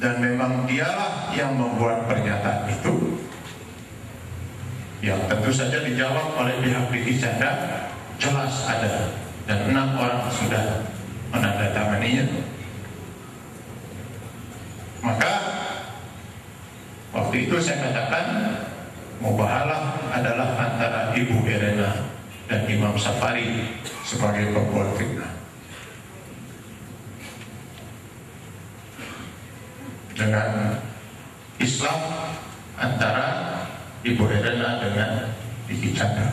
dan memang dialah yang membuat pernyataan itu, yang tentu saja dijawab oleh pihak Diki Chandra, jelas ada, dan 6 orang sudah menandatanganinya. Maka waktu itu saya katakan mubahalah adalah antara Ibu Irena dan Imam Safari sebagai pembuat fitnah. Dengan Islam antara Ibu Irena dengan Diki Chandra,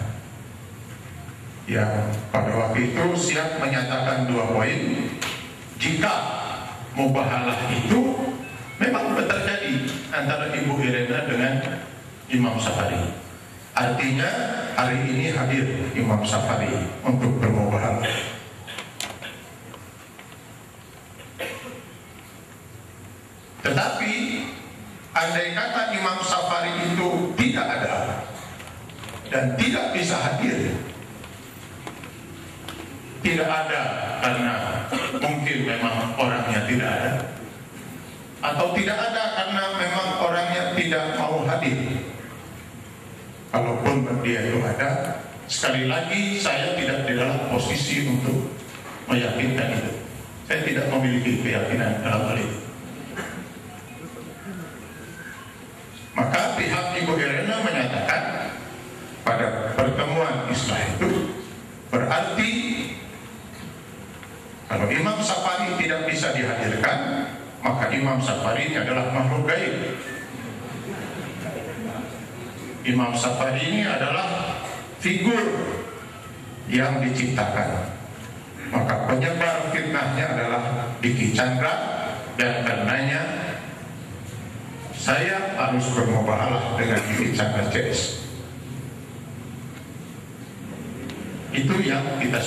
yang pada waktu itu siap menyatakan 2 poin. Jika mubahalah itu memang terjadi antara Ibu Irena dengan Imam Safari, artinya hari ini hadir Imam Safari untuk bermubahalah. Tetapi andai kata Imam Safari itu tidak ada dan tidak bisa hadir, tidak ada karena mungkin memang orangnya tidak ada, atau tidak ada karena memang orangnya tidak mau hadir. Kalaupun dia itu ada, sekali lagi saya tidak di dalam posisi untuk meyakinkan itu. Saya tidak memiliki keyakinan dalam hal itu. Maka pihak Ibu Irena menyatakan pada pertemuan Islah itu berarti kalau Imam Safari tidak bisa dihadirkan, maka Imam Safari ini adalah makhluk gaib. Imam Safari ini adalah figur yang diciptakan. Maka penyebar fitnahnya adalah Diki Chandra, dan karenanya saya harus bermubahalah dengan Diki Chandra CS. Itu yang kita.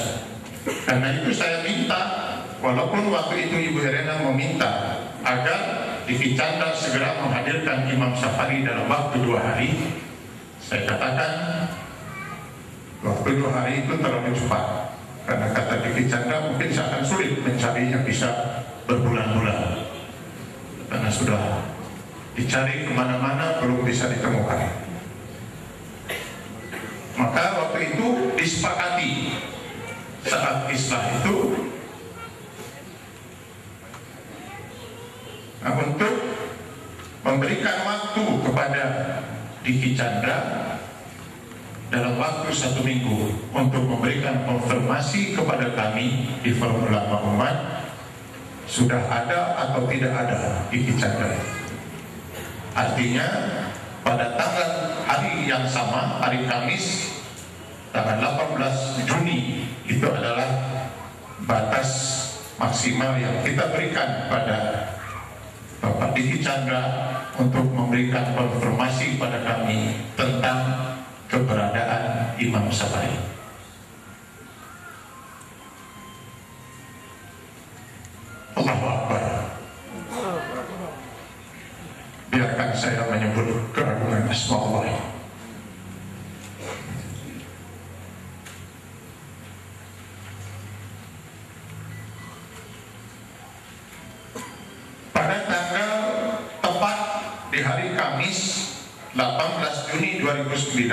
Karena itu saya minta, walaupun waktu itu Ibu Irena meminta agar Diki Chandra segera menghadirkan Imam Safari dalam waktu 2 hari, saya katakan waktu 2 hari itu terlalu cepat. Karena kata Diki Chandra mungkin akan sulit mencarinya, bisa berbulan-bulan, karena sudah dicari kemana-mana belum bisa ditemukan. Maka waktu itu disepakati saat Islah itu untuk memberikan waktu kepada Diki Chandra dalam waktu 1 minggu untuk memberikan konfirmasi kepada kami di Forum Ulama Umat sudah ada atau tidak ada Diki Chandra. Artinya pada hari yang sama, hari Kamis tanggal 18 Juni itu adalah batas maksimal yang kita berikan pada Bapak Diki Chandra untuk memberikan konfirmasi pada kami tentang keberadaan Imam Safari. Allahu Akbar. Biarkan saya menyebut keagungan asma Allah. Pada tanggal tepat di hari Kamis 18 Juni 2009,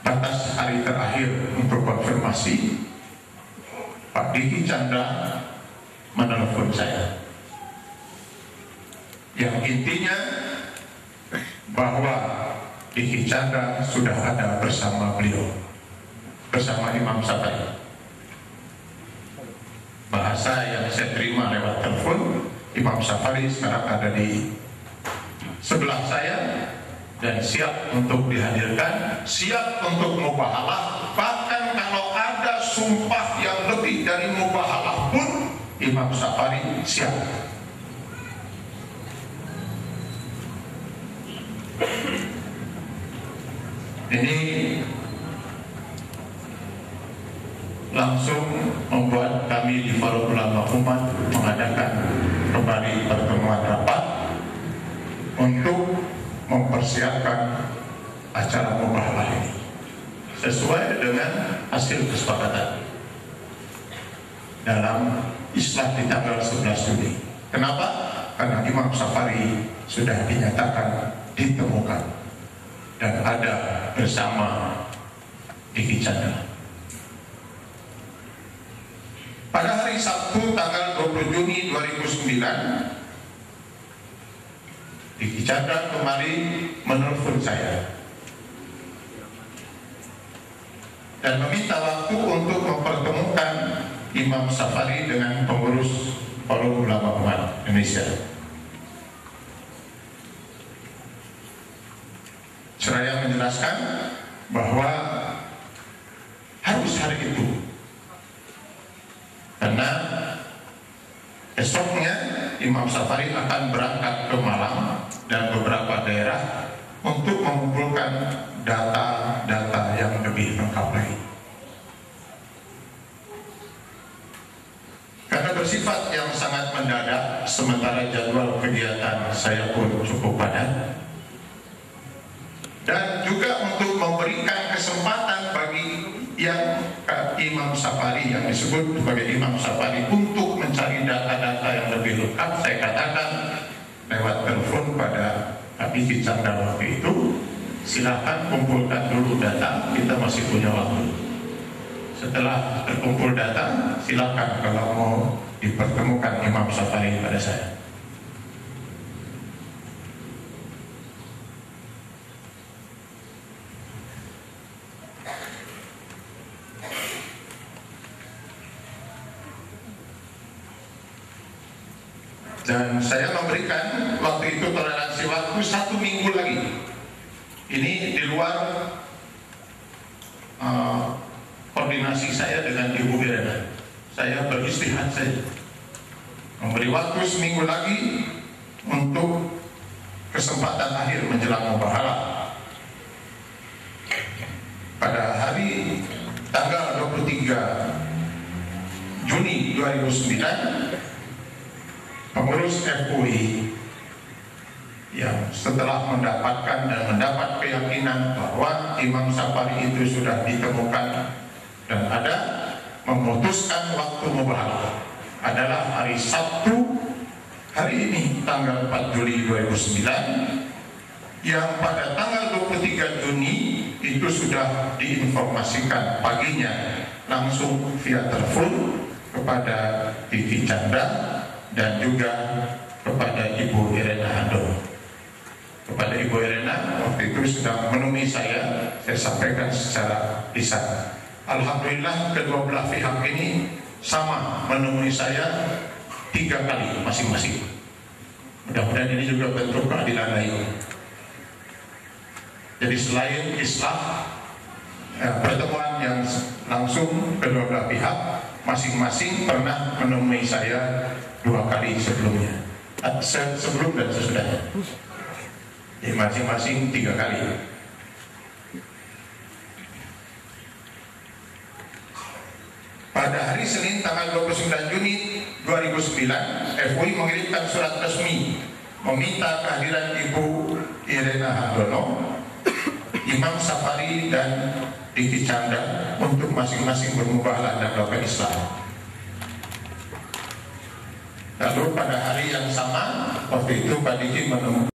batas hari terakhir untuk konfirmasi, Pak Diki Chandra menelpon saya, yang intinya bahwa Diki Chandra sudah ada bersama beliau, bersama Imam Safari. Bahasa yang saya terima lewat telepon, Imam Safari sekarang ada di sebelah saya dan siap untuk dihadirkan, siap untuk mubahalah. Bahkan kalau ada sumpah yang lebih dari mubahalah pun Imam Safari siap. Ini langsung membuat kami di Forum Ulama Umat mengadakan kembali pertemuan rapat untuk mempersiapkan acara mubahalah ini sesuai dengan hasil kesepakatan dalam Islah di tanggal 11 Juli. Kenapa? Karena Imam Safari sudah dinyatakan ditemukan dan ada bersama Diki Chandra. Pada hari Sabtu tanggal 20 Juni 2009, Diki Chandra kembali menelpon saya dan meminta waktu untuk mempertemukan Imam Safari dengan pengurus Forum Ulama Umat Indonesia. Seraya menjelaskan bahwa harus hari itu, karena esoknya Imam Safari akan berangkat ke Malang dan beberapa daerah untuk mengumpulkan data-data yang lebih lengkap lagi. Karena bersifat yang sangat mendadak, sementara jadwal kegiatan saya pun cukup padat, dan juga untuk memberikan kesempatan bagi yang Imam Safari, yang disebut sebagai Imam Safari, untuk mencari data-data yang lebih lengkap, saya katakan lewat telepon pada Diki Chandra waktu itu, silakan kumpulkan dulu data, kita masih punya waktu. Setelah terkumpul data, silakan kalau mau dipertemukan Imam Safari pada saya. Dan saya memberikan waktu itu toleransi waktu 1 minggu lagi. Ini di luar koordinasi saya dengan Ibu Irena. Saya beristihad saja, memberi waktu seminggu lagi untuk kesempatan akhir menjelang mubahalah. Pada hari tanggal 23 Juni 2009, pengurus FUI yang setelah mendapatkan dan mendapat keyakinan bahwa Imam Safari itu sudah ditemukan dan ada, memutuskan waktu mubahalah adalah hari Sabtu, hari ini tanggal 4 Juli 2009, yang pada tanggal 23 Juni itu sudah diinformasikan paginya langsung via telepon kepada Diki Chandra dan juga kepada Ibu Irena Handoko. Kepada Ibu Irena waktu itu sudah menemui saya sampaikan secara lisan. Alhamdulillah kedua belah pihak ini sama menemui saya 3 kali masing-masing. Mudah-mudahan ini juga bentuk keadilan lain. Jadi selain islah, pertemuan yang langsung kedua belah pihak, masing-masing pernah menemui saya 2 kali sebelumnya, sebelum dan sesudahnya. Jadi masing-masing 3 kali. Pada hari Senin tanggal 29 Juni 2009, FUI mengirimkan surat resmi meminta kehadiran Ibu Irena Handoko, Imam Safari dan Diki Chandra untuk masing-masing bermubahalah dan melakukan Islam. Lalu pada hari yang sama, waktu itu Pak Diki menemukan